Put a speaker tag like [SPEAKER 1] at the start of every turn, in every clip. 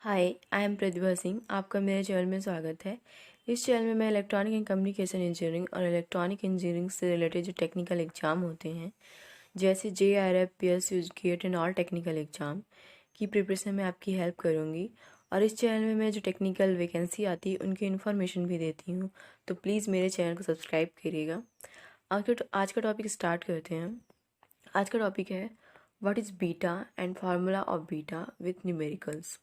[SPEAKER 1] Hi, I am Pratibha Singh. आपका मेरे channel में स्वागत है। इस चैनल में मैं इलेक्ट्रॉनिक एंड कम्युनिकेशन इंजीनियरिंग और इलेक्ट्रॉनिक इंजीनियरिंग से रिलेटेड जो टेक्निकल एग्जाम होते हैं, जैसे JRF, PSU, GATE and all technical exam की प्रिपरेशन में आपकी हेल्प करूँगी। और इस चैनल में मैं जो टेक्निकल वैकेंसी आती है उनकी इन्फॉर्मेशन भी देती हूँ, तो प्लीज़ मेरे चैनल को सब्सक्राइब करिएगा। आज का टॉपिक स्टार्ट करते हैं। आज का टॉपिक है what is beta and formula of beta with numericals.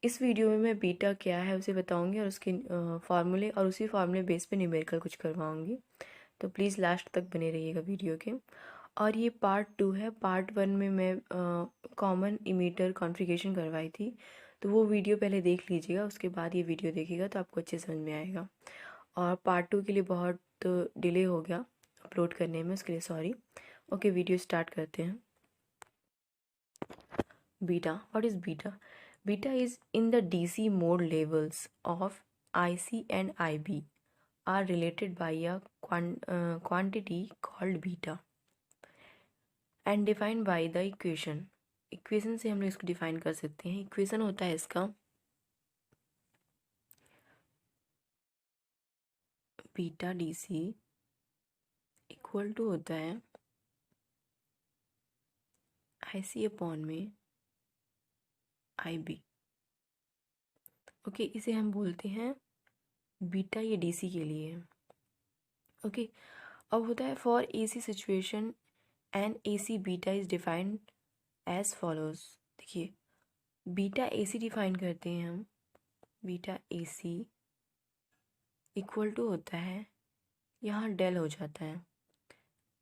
[SPEAKER 1] इस वीडियो में मैं बीटा क्या है उसे बताऊंगी और उसके फार्मूले और उसी फार्मूले बेस पे न्यूमेरिकल कुछ करवाऊंगी, तो प्लीज़ लास्ट तक बने रहिएगा वीडियो के। और ये पार्ट 2 है। पार्ट 1 में मैं कॉमन इमीटर कॉन्फ़िगरेशन करवाई थी, तो वो वीडियो पहले देख लीजिएगा, उसके बाद ये वीडियो देखिएगा तो आपको अच्छे समझ में आएगा। और पार्ट 2 के लिए बहुत डिले हो गया अपलोड करने में, उसके लिए सॉरी। ओके, वीडियो स्टार्ट करते हैं। Beta. What is beta? Beta is in the DC mode levels of IC and IB are related by a quantity called beta and defined by the equation. Equation से हम लोग इसको define कर सकते हैं। Equation होता है इसका बीटा DC इक्वल टू होता है IC अपॉन में IB। ओके, इसे हम बोलते हैं बीटा, ये DC के लिए है। ओके, अब होता है for AC situation and AC beta is defined as follows. देखिए, बीटा AC डिफाइन करते हैं हम। बीटा AC इक्वल टू होता है, यहाँ डेल हो जाता है,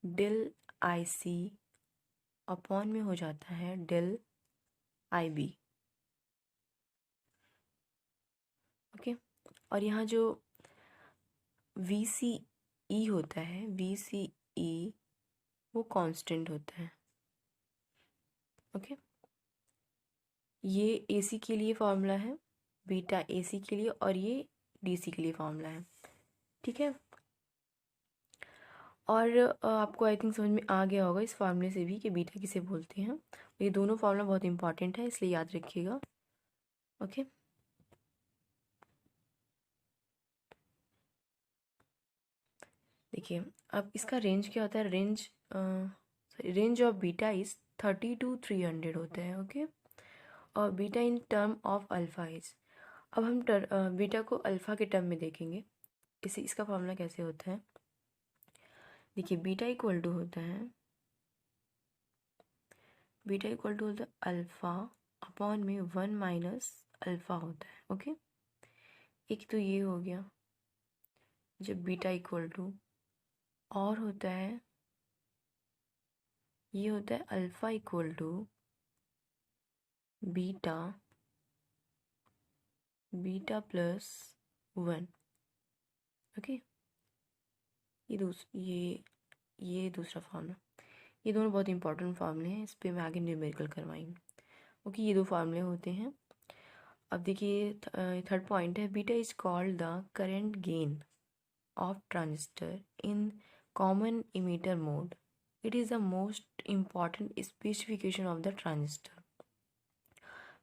[SPEAKER 1] डेल IC अपॉन में हो जाता है डेल IB। ओके, और यहाँ जो VCE होता है, VCE वो कांस्टेंट होता है। ओके, ये AC के लिए फॉर्मूला है, बीटा AC के लिए, और ये DC के लिए फॉर्मूला है। ठीक है, और आपको आई थिंक समझ में आ गया होगा इस फार्मूले से भी कि बीटा किसे बोलते हैं। ये दोनों फार्मूला बहुत इंपॉर्टेंट है, इसलिए याद रखिएगा। ओके, देखिए अब इसका रेंज क्या होता है। Range of beta is 30 to 300 होता है। ओके, और beta in term of alpha is, अब हम बीटा को अल्फ़ा के टर्म में देखेंगे। इसका फार्मूला कैसे होता है, देखिए बीटा इक्वल टू होता है, बीटा इक्वल टू होता है अल्फ़ा अपॉन में 1 माइनस अल्फ़ा होता है। ओके, एक तो ये हो गया जब बीटा इक्वल टू, और होता है ये होता है alpha equal to beta, beta plus 1। Okay, ये दूसरा फार्मूला, ये दोनों बहुत इंपॉर्टेंट फार्मूले हैं, इस पर मैं आगे न्यूमेरिकल करवाएंगे। ओके, ये दो फार्मूले होते हैं। अब देखिए थर्ड पॉइंट है, beta is called the current gain of transistor in common emitter mode. It is the most important specification of the transistor.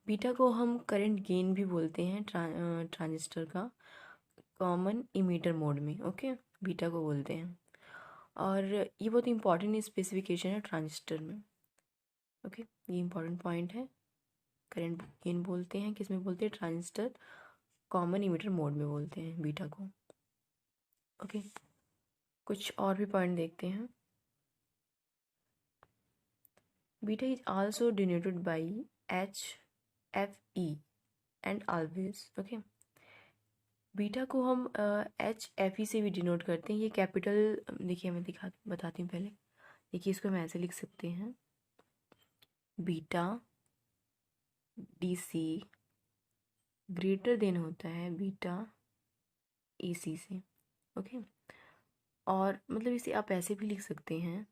[SPEAKER 1] Beta को हम करंट गेन भी बोलते हैं ट्रांजिस्टर का कॉमन इमीटर मोड में। ओके, बीटा को बोलते हैं, और ये बहुत इंपॉर्टेंट स्पेसिफिकेशन है ट्रांजिस्टर में। ओके, ये इंपॉर्टेंट पॉइंट है। करंट गेन बोलते हैं, किस में बोलते हैं, ट्रांजिस्टर कॉमन इमीटर मोड में बोलते हैं बीटा को। ओके, कुछ और भी पॉइंट देखते हैं। Beta is also denoted by HFE and always. Okay, beta को हम HFE से भी डिनोट करते हैं। ये कैपिटल, देखिए मैं बताती हूँ पहले। देखिए, इसको हम ऐसे लिख सकते हैं, बीटा DC ग्रेटर देन होता है बीटा AC से। ओके, और मतलब इसे आप ऐसे भी लिख सकते हैं,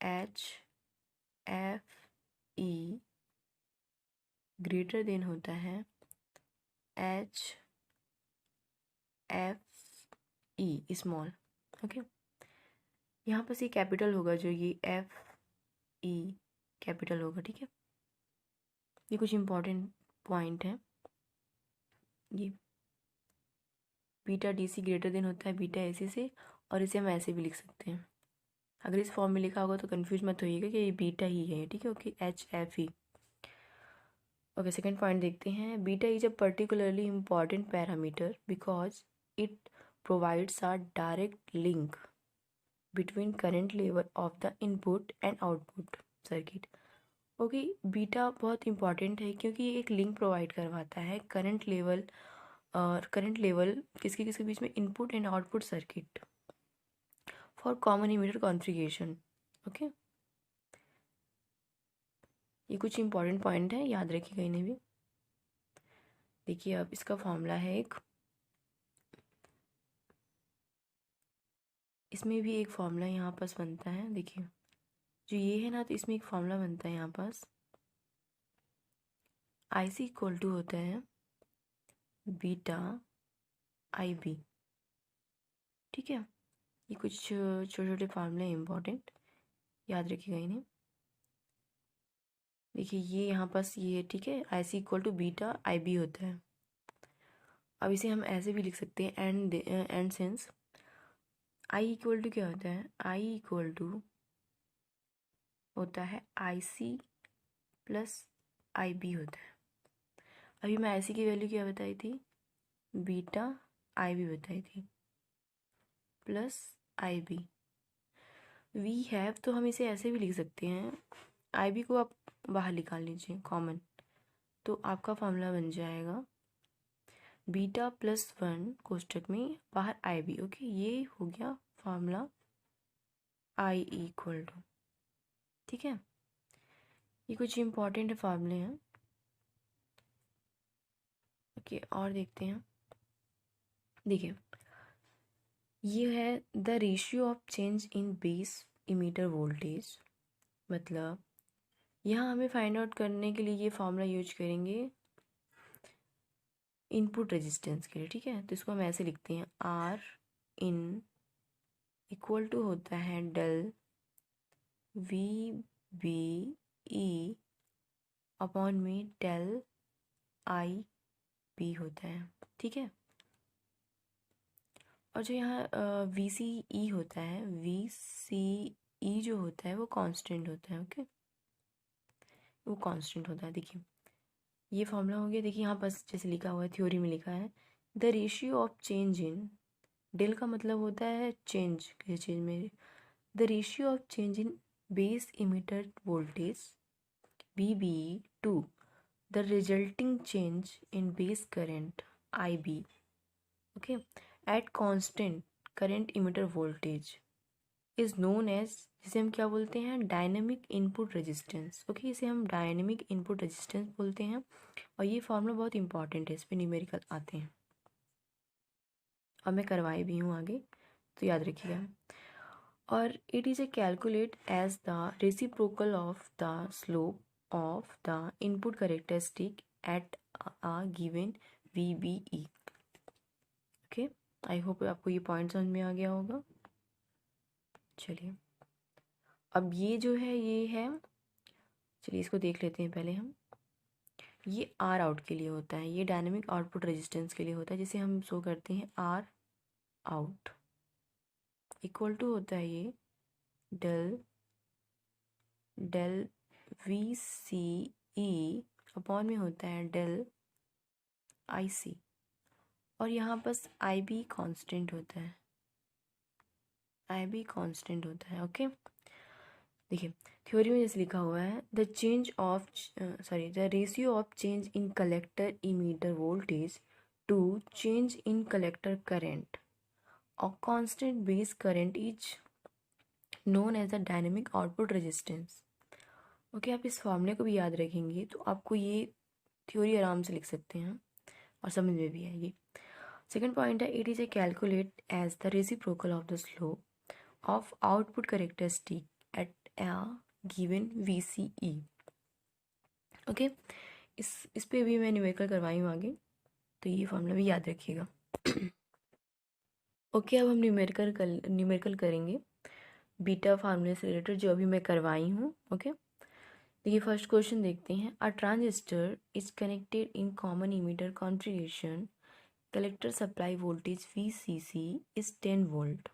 [SPEAKER 1] HFE ग्रेटर देन होता है HFE स्मॉल। ओके, यहाँ पर ये कैपिटल होगा, जो ये FE कैपिटल होगा। ठीक है, ये कुछ इंपॉर्टेंट पॉइंट है ये, beta D C greater than होता है बीटा ए सी से, और इसे हम ऐसे भी लिख सकते हैं। अगर इस फॉर्म में लिखा होगा तो कंफ्यूज मत होइएगा कि ये बीटा ही है, ठीक है। Okay, H F E. Okay, second point देखते हैं। Beta is a particularly important parameter because it provides a direct link between current level of the input and output circuit. Okay, beta बहुत important है क्योंकि ये एक link provide करवाता है current level और करंट लेवल किसके किसके बीच में, input and output circuit for common emitter configuration. Okay, ये कुछ इंपॉर्टेंट पॉइंट है, याद रखिएगा इन्हें भी। देखिए अब इसका फॉर्मूला है एक, इसमें भी एक फॉर्मूला यहाँ पास बनता है। देखिए जो ये है ना, तो इसमें एक फॉर्मूला बनता है यहाँ पास, आई सी इक्वल टू होता है बीटा आई बी, ठीक है। ये कुछ छोटे छोटे फार्मूले हैं इंपॉर्टेंट, याद रखिएगा इन्हें। देखिए ये यहाँ पास ये है, ठीक है, I C equal to beta I B होता है। अब इसे हम ऐसे भी लिख सकते हैं, and sense I equal to क्या होता है, आई इक्वल टू होता है I C plus I B होता है। अभी मैं आई सी की वैल्यू क्या बताई थी, बीटा आई बी बताई थी, plus I B. We have तो हम इसे ऐसे भी लिख सकते हैं, आई बी को आप बाहर निकाल लीजिए कॉमन, तो आपका फॉर्मूला बन जाएगा बीटा प्लस 1 कोष्टक में बाहर आई बी। ओके, ये हो गया फॉर्मूला आई इक्वल टू, ठीक है। ये कुछ इंपॉर्टेंट फार्मूले हैं। ओके, और देखते हैं। देखिए ये है the ratio of change in base emitter voltage, मतलब यहाँ हमें फाइंड आउट करने के लिए ये फार्मूला यूज करेंगे इनपुट रेजिस्टेंस के लिए, ठीक है। तो इसको हम ऐसे लिखते हैं, आर इन इक्वल टू होता है del V B E upon में डेल आई बी होता है, ठीक है। और जो यहाँ वी सी ई होता है, वी सी ई जो होता है वो कांस्टेंट होता है। ओके, वो कांस्टेंट होता है। देखिए ये फॉर्मूला हो गया। देखिए यहाँ बस जैसे लिखा हुआ है, थ्योरी में लिखा है the ratio of change in, del का मतलब होता है चेंज किसी चीज़ में, the ratio of change in base emitter voltage B B to the resulting change in base current I B, okay, at constant current emitter voltage is known as, जिसे हम क्या बोलते हैं, डायनेमिक इनपुट रेजिस्टेंस। ओके, इसे हम dynamic input resistance बोलते हैं। और ये फॉर्मूला बहुत इंपॉर्टेंट है, इस पर न्यूमेरिकल आते हैं और मैं करवाई भी हूँ आगे, तो याद रखिएगा। और it is a calculate as the reciprocal of the slope of the input characteristic at a given V B E. Okay, I hope आपको ये पॉइंट समझ में आ गया होगा। चलिए अब ये जो है ये है, चलिए इसको देख लेते हैं पहले हम। ये आर आउट के लिए होता है, ये डायनेमिक आउटपुट रेजिस्टेंस के लिए होता है, जिसे हम शो करते हैं आर आउट इक्वल टू होता है ये del del V C E upon में होता है डेल आई सी, और यहाँ बस आई बी कॉन्स्टेंट होता है, आई बी कॉन्स्टेंट होता है। ओके, देखिए थ्योरी में जैसे लिखा हुआ है the change of the ratio of change in collector emitter voltage to change in collector current और constant base current is known as the dynamic output resistance. Okay, आप इस फॉर्मूले को भी याद रखेंगे तो आपको ये थ्योरी आराम से लिख सकते हैं और समझ में भी आएगी। सेकेंड पॉइंट है it is a calculate as the reciprocal of the slope of output characteristic at a given VCE। Okay, इस पे भी मैं न्यूमेरिकल करवाई हूँ आगे, तो ये फॉर्मूला भी याद रखिएगा। ओके, अब हम न्यूमेरिकल करेंगे बीटा फार्मूले से रिलेटेड जो अभी मैं करवाई हूँ। ओके, देखिए फर्स्ट क्वेश्चन देखते हैं। A transistor is connected in common emitter configuration, collector supply voltage VCC is 10 volt,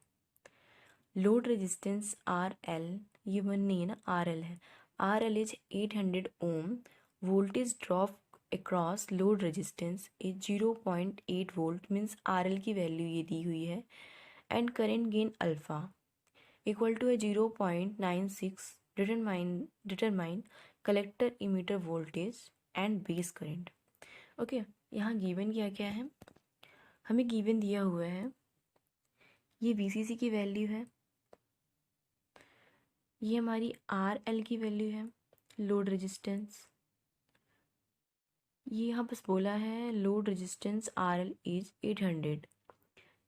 [SPEAKER 1] load resistance RL, ये वन नहीं है ना, RL है, RL is 800 ohm, voltage drop across load resistance is 0.8 volt, means RL की value ये दी हुई है, and current gain alpha equal to है 0.96, determine collector emitter voltage and base current. Okay, यहाँ गिवन क्या क्या है, हमें गिवन दिया हुआ है ये VCC की वैल्यू है, ये हमारी RL की वैल्यू है, लोड रेजिस्टेंस, ये यहाँ बस बोला है लोड रेजिस्टेंस RL इज 800,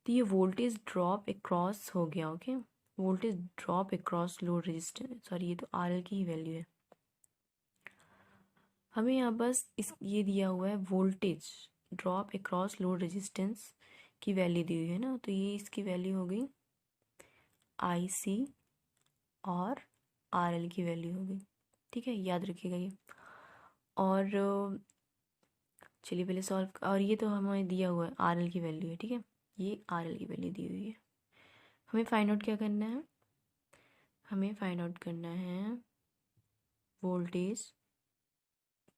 [SPEAKER 1] तो ये वोल्टेज ड्रॉप अक्रॉस हो गया। Okay, voltage drop across load resistance, sorry ये तो RL की ही वैल्यू है। हमें यहाँ बस इस ये दिया हुआ है voltage drop across load resistance की वैल्यू दी हुई है ना, तो ये इसकी वैल्यू हो गई IC और RL की वैल्यू हो गई। ठीक है, याद रखिएगा ये। और चलिए पहले सॉल्व, और ये तो हमें दिया हुआ है RL की वैल्यू है, ठीक है, ये RL की वैल्यू दी हुई है। हमें फाइंड आउट क्या करना है, हमें फाइंड आउट करना है वोल्टेज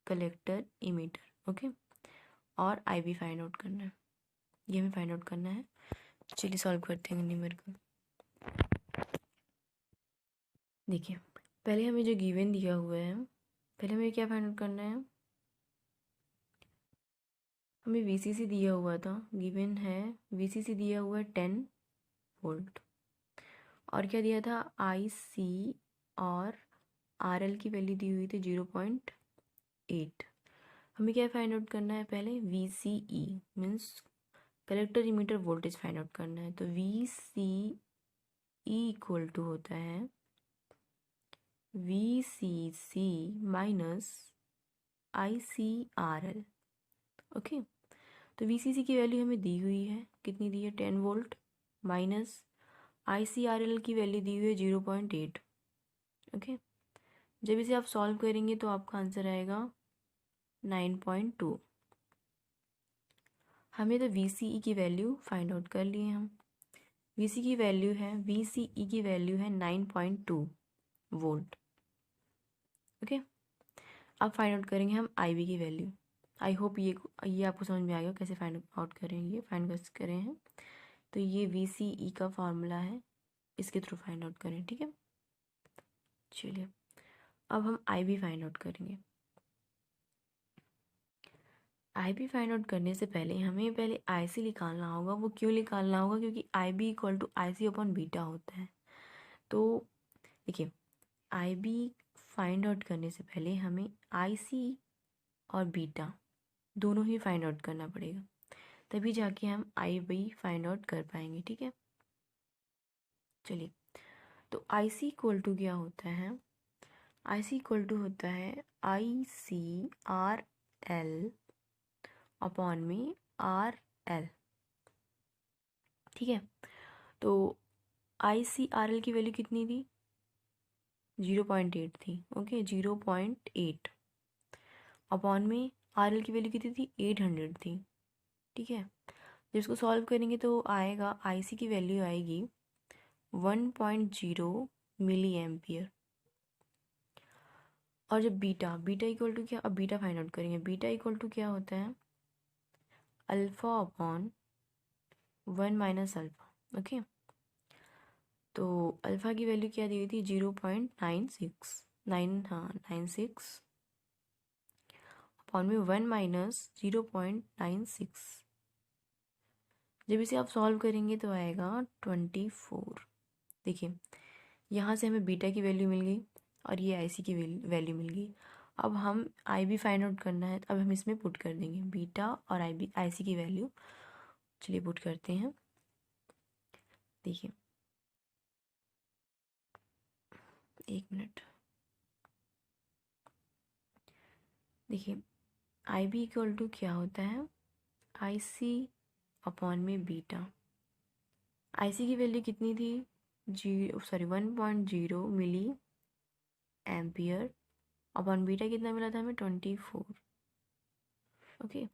[SPEAKER 1] कलेक्टर इमीटर, ओके, और IB फाइंड आउट करना है, ये हमें फाइंड आउट करना है। चलिए सॉल्व करते हैं न्यूमेरिकल। देखिए पहले हमें जो गिवन दिया हुआ है, पहले हमें क्या फाइंड आउट करना है, हमें VCC दिया हुआ था, गिवन है VCC दिया हुआ है 10 वोल्ट, और क्या दिया था IC और RL की वैल्यू दी हुई थी 0.8। हमें क्या फाइंड आउट करना है, पहले VCE means collector emitter voltage find out करना है, तो VCE इक्वल टू होता है VCC माइनस ICRL। ओके, तो VCC की वैल्यू हमें दी हुई है, कितनी दी है 10 वोल्ट, माइनस ICRL की वैल्यू दी हुई है 0.8। ओके, जब इसे आप सॉल्व करेंगे तो आपका आंसर आएगा 9.2। हमें तो VCE की वैल्यू फाइंड आउट कर लिए हम, VCE की वैल्यू है 9.2 वोल्ट। ओके, अब फाइंड आउट करेंगे हम IB की वैल्यू। आई होप ये आपको समझ में आ गया कैसे फाइंड आउट करेंगे, फाइंड करें हैं, तो ये VCE का फॉर्मूला है, इसके थ्रू फाइंड आउट करें, ठीक है। चलिए अब हम IB फाइंड आउट करेंगे। IB फाइंड आउट करने से पहले हमें पहले IC निकालना होगा। वो क्यों निकालना होगा, क्योंकि IB equal to IC upon beta होता है। तो देखिए IB फाइंड आउट करने से पहले हमें IC और बीटा दोनों ही फाइंड आउट करना पड़ेगा, तभी जाके हम IB फाइंड आउट कर पाएंगे, ठीक है। चलिए, तो IC इक्वल टू क्या होता है, IC इक्वल टू होता है ICRL अपॉन में RL, ठीक है। तो ICRL की वैल्यू कितनी थी, 0.8 थी। ओके, 0.8 अपॉन में RL की वैल्यू कितनी थी, 800 थी, ठीक है। जब इसको सॉल्व करेंगे तो आएगा IC की वैल्यू आएगी 1.0 मिली एम्पियर, और जब बीटा इक्वल टू क्या, अब बीटा फाइंड आउट करेंगे, बीटा इक्वल टू क्या होता है, alpha upon 1 minus alpha. Okay, तो अल्फ़ा की वैल्यू क्या दी हुई थी, 0.96 अपॉन में 1 माइनस 0.96। जब इसे आप सॉल्व करेंगे तो आएगा 24। देखिए यहाँ से हमें बीटा की वैल्यू मिल गई और ये IC की वैल्यू मिल गई। अब हम IB फाइंड आउट करना है, अब हम इसमें पुट कर देंगे बीटा और IC की वैल्यू। चलिए पुट करते हैं। देखिए एक मिनट, देखिए IB इक्वल टू क्या होता है, IC अपॉन में बीटा। IC की वैल्यू कितनी थी, 1.0 मिली एम्पियर अपॉन बीटा कितना मिला था हमें 24। ओके,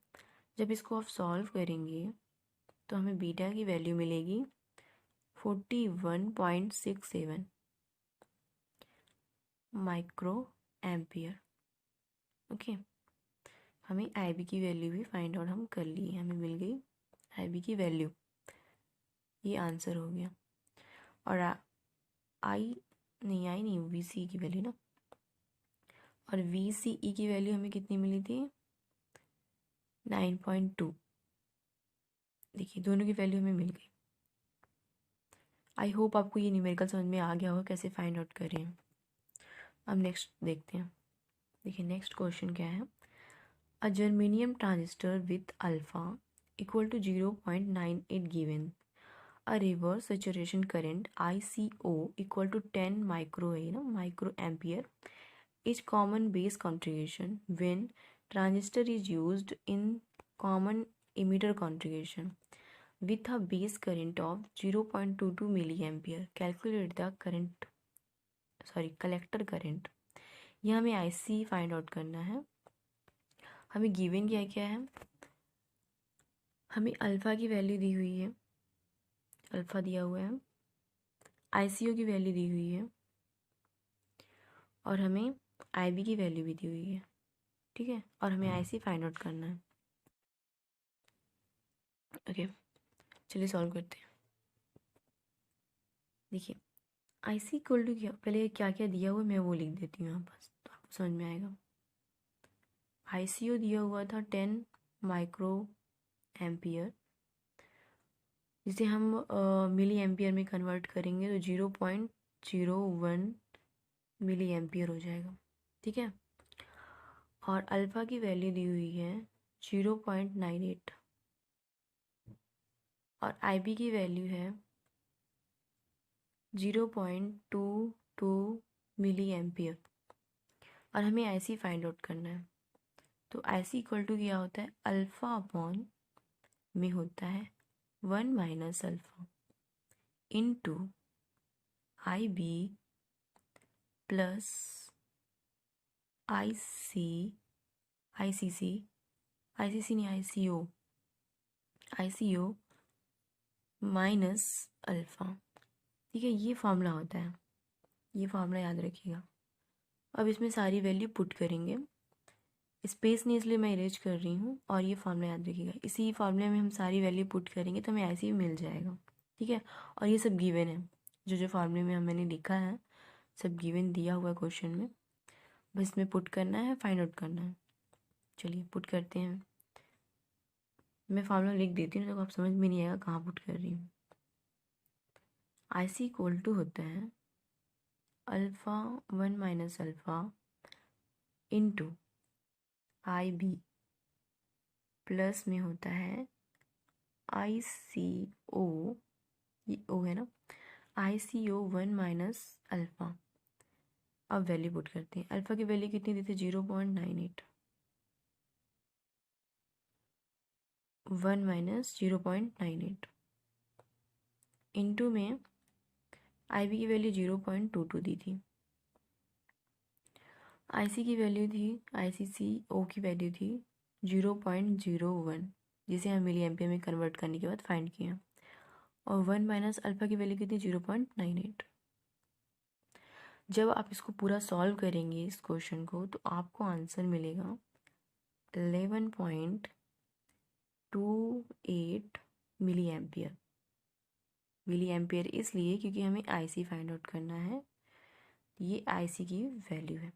[SPEAKER 1] जब इसको आप सॉल्व करेंगे तो हमें बीटा की वैल्यू मिलेगी 41.67 माइक्रो एम्पियर। ओके, हमें IB की वैल्यू भी फाइंड आउट हम कर लिए, हमें मिल गई IB की वैल्यू। ये आंसर हो गया। और आई नहीं VCE की वैल्यू ना, और VCE की वैल्यू हमें कितनी मिली थी 9.2। देखिए दोनों की वैल्यू हमें मिल गई। आई होप आपको ये न्यूमेरिकल समझ में आ गया होगा कैसे फाइंड आउट करें। अब नेक्स्ट देखते हैं। देखिए नेक्स्ट क्वेश्चन क्या है। A germanium transistor with alpha equal to 0.98 given a reverse saturation current ICO equal to 10 micro ampere is common base configuration when transistor is used in common emitter configuration with a base current of 0.22 milliampere. Calculate the collector current. यह हमें IC find out करना है। हमें given क्या है, हमें alpha की value दी हुई है, अल्फ़ा दिया हुआ है, ICO की वैल्यू दी हुई है, और हमें IB की वैल्यू भी दी हुई है। ठीक है, और हमें IC फाइंड आउट करना है। ओके, चलिए सॉल्व करते हैं। देखिए IC इक्वल टू क्या, पहले क्या क्या दिया हुआ है मैं वो लिख देती हूँ यहाँ पास, तो आपको समझ में आएगा। ICO दिया हुआ था 10 माइक्रो एम्पियर, जिसे हम मिली एम्पियर में कन्वर्ट करेंगे तो 0.01 मिली एम्पियर हो जाएगा। ठीक है, और अल्फ़ा की वैल्यू दी हुई है 0.98 और IB की वैल्यू है 0.22 मिली एम्पियर, और हमें IC फाइंड आउट करना है। तो IC इक्वल टू क्या होता है, अल्फ़ा अपॉन में होता है 1 minus alpha into IB plus ICC नहीं ICO माइनस अल्फ़ा। ठीक है, ये फार्मूला होता है, ये फार्मूला याद रखिएगा। अब इसमें सारी वैल्यू पुट करेंगे, स्पेस नहीं इसलिए मैं इरेज कर रही हूँ, और ये फार्मूला याद रखिएगा। इसी फार्मूले में हम सारी वैल्यू पुट करेंगे तो हमें ऐसे ही मिल जाएगा। ठीक है, और ये सब गिवन है, जो फार्मूले में मैंने लिखा है सब गिवन दिया हुआ है क्वेश्चन में, बस इसमें पुट करना है, फाइंड आउट करना है। चलिए पुट करते हैं। मैं फार्मूला लिख देती हूँ तो आप समझ में नहीं आएगा कहाँ पुट कर रही हूँ। IC इक्वल टू होता है alpha 1 minus alpha into IB plus में होता है ICO, ये O है ना, ICO 1 माइनस अल्फ़ा। अब वैल्यू पुट करते हैं। अल्फ़ा की वैल्यू कितनी दी थी 0.98, 1 माइनस 0.98 इंटू में IB की वैल्यू 0.22 दी थी, IC की वैल्यू थी, ICCO की वैल्यू थी 0.01, जिसे हम मिली एम्पियर में कन्वर्ट करने के बाद फाइंड किया, और 1 माइनस अल्फ़ा की वैल्यू कितनी 0.98। जब आप इसको पूरा सॉल्व करेंगे इस क्वेश्चन को तो आपको आंसर मिलेगा 11.28 मिली एम्पियर। मिली एम्पियर इसलिए क्योंकि हमें IC फाइंड आउट करना है, ये IC की वैल्यू है,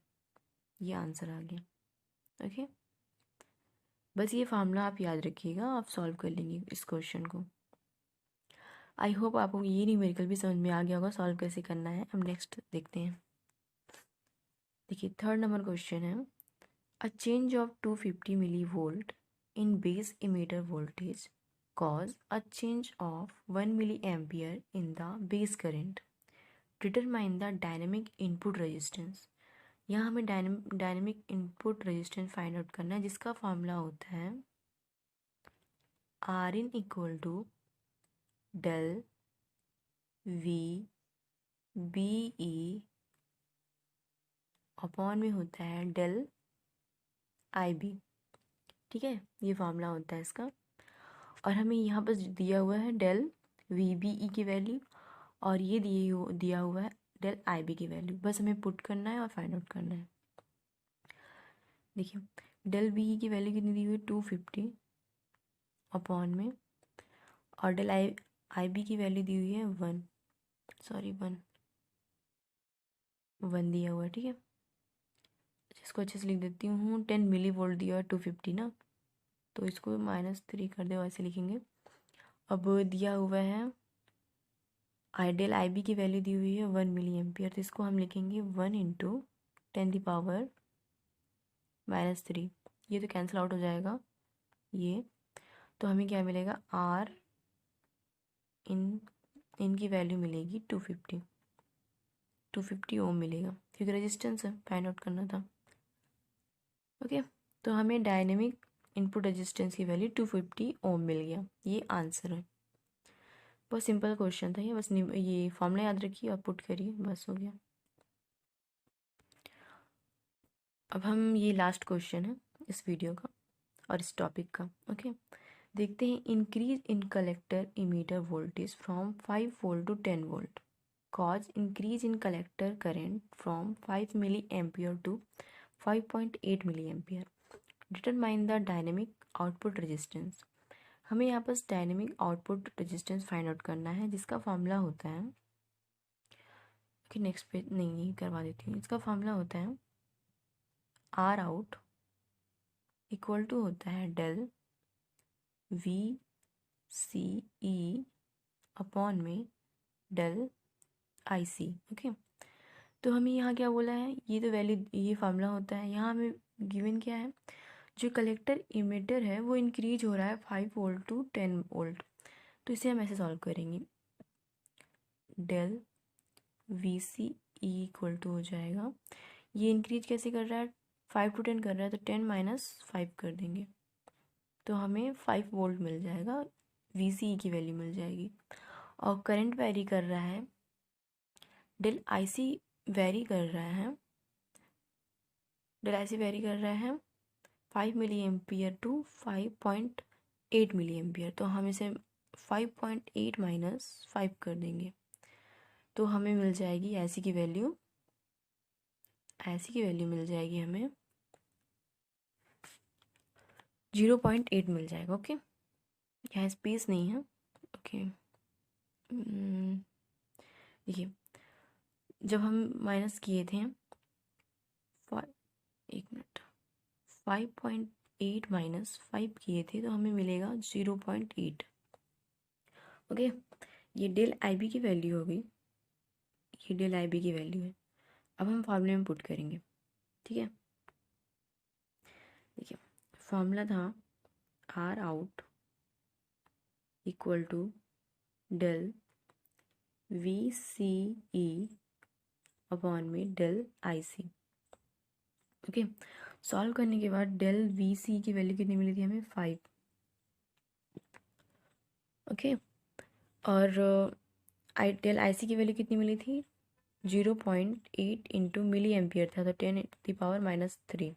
[SPEAKER 1] ये आंसर आ गया। ओके, बस ये फार्मूला आप याद रखिएगा, आप सॉल्व कर लेंगे इस क्वेश्चन को। आई होप आपको ये न्यूमेरिकल भी समझ में आ गया होगा सॉल्व कैसे करना है। अब नेक्स्ट देखते हैं। देखिए थर्ड नंबर क्वेश्चन है, a change of 250 millivolt in base emitter voltage cause a change of 1 milliampere in the base current. Determine the dynamic input resistance. यहाँ हमें dynamic input resistance find out करना है, जिसका formula होता है Rin equal to del V BE upon में होता है डेल आई बी। ठीक है, ये फॉर्मूला होता है इसका। और हमें यहाँ पर दिया हुआ है डेल वी बी ई की वैल्यू, और ये दिया हुआ है डेल आई बी की वैल्यू। बस हमें पुट करना है और फाइंड आउट करना है। देखिए, डेल वी ई की वैल्यू कितनी दी हुई है 250 अपॉन में, और डेल आई बी की वैल्यू दी हुई है 1 दिया हुआ है। ठीक है, इसको अच्छे से लिख देती हूँ। 10 मिली वोल्ट दिया हुआ है 250 ना, तो इसको -3 कर दे, वैसे लिखेंगे। अब दिया हुआ है आइडियल आई बी की वैल्यू दी हुई है 1 मिली एम्पियर, तो इसको हम लिखेंगे 1 इंटू 10⁻⁻3। ये तो कैंसिल आउट हो जाएगा ये, तो हमें क्या मिलेगा, आर इनकी वैल्यू मिलेगी 250 ओम मिलेगा, क्योंकि रेजिस्टेंस है, फाइंड आउट करना था। ओके, तो हमें डायनेमिक इनपुट रेजिस्टेंस की वैल्यू 250 ओम मिल गया। ये आंसर है। बहुत सिंपल क्वेश्चन था ये, बस ये फॉर्मूला याद रखिए और पुट करिए, बस हो गया। अब हम, ये लास्ट क्वेश्चन है इस वीडियो का और इस टॉपिक का। ओके, देखते हैं। Increase in collector emitter voltage from 5 volt to 10 volt cause increase in collector current from 5 milliampere to 5.8 milliampere. Determine the dynamic output resistance. हमें यहाँ पर dynamic output resistance find out करना है, जिसका formula होता है कि next page नहीं करवा देती हूँ। इसका फॉर्मूला होता है आर आउट इक्वल टू होता है del V C E upon में डेल आई सी। ओके, तो हमें यहाँ क्या बोला है, ये तो वैल्यू, ये फार्मूला होता है। यहाँ हमें गिवन क्या है, जो कलेक्टर इमीटर है वो इंक्रीज हो रहा है 5 वोल्ट टू 10 वोल्ट, तो इसे हम ऐसे सॉल्व करेंगे। Del V C E equal to हो जाएगा, ये इंक्रीज कैसे कर रहा है, 5 टू 10 कर रहा है, तो 10 - 5 कर देंगे, तो हमें 5 वोल्ट मिल जाएगा, वी सी ई की वैल्यू मिल जाएगी। और करंट वेरी कर रहा है, डेल आई सी वेरी कर रहा है, डेल आई सी वेरी कर रहा है 5 milliampere to 5.8 milliampere, तो हम इसे 5.8 - 5 कर देंगे, तो हमें मिल जाएगी ऐसी की वैल्यू, मिल जाएगी हमें 0.8 मिल जाएगा। ओके, यहाँ स्पेस नहीं है। ओके, देखिए, जब हम माइनस किए थे 5.8 - 5 किए थे, तो हमें मिलेगा 0.8। ओके, ये डेल आई बी की वैल्यू हो गई, ये डेल आई बी की वैल्यू है। अब हम फार्मूले में पुट करेंगे। ठीक है, देखिए, फार्मूला था R out equal to del V C E upon में del I C. Okay, solve करने के बाद डेल वी सी की वैल्यू कितनी मिली थी हमें, 5। ओके, और डेल आई सी की वैल्यू कितनी मिली थी, 0.8 इंटू मिली एम्पियर था, तो 10⁻³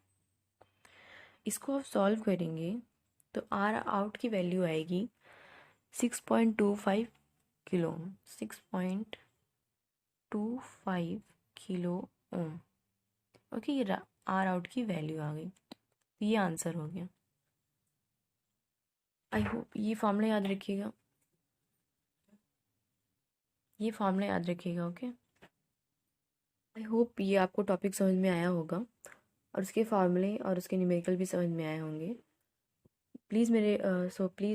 [SPEAKER 1] इसको आप सॉल्व करेंगे तो आर आउट की वैल्यू आएगी 6.25 kilo ohm, 6.25 kilo ohm. Okay, ये आर आउट की वैल्यू आ गई, ये आंसर हो गया। आई होप ये फॉर्मूला याद रखिएगा, ओके। आई होप ये आपको टॉपिक समझ में आया होगा, और उसके फार्मूले और उसके न्यूमेरिकल भी समझ में आए होंगे। प्लीज़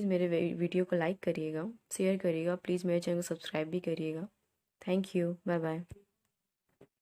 [SPEAKER 1] मेरे वीडियो को लाइक करिएगा, शेयर करिएगा, प्लीज़ मेरे चैनल को सब्सक्राइब भी करिएगा। Thank you, bye bye.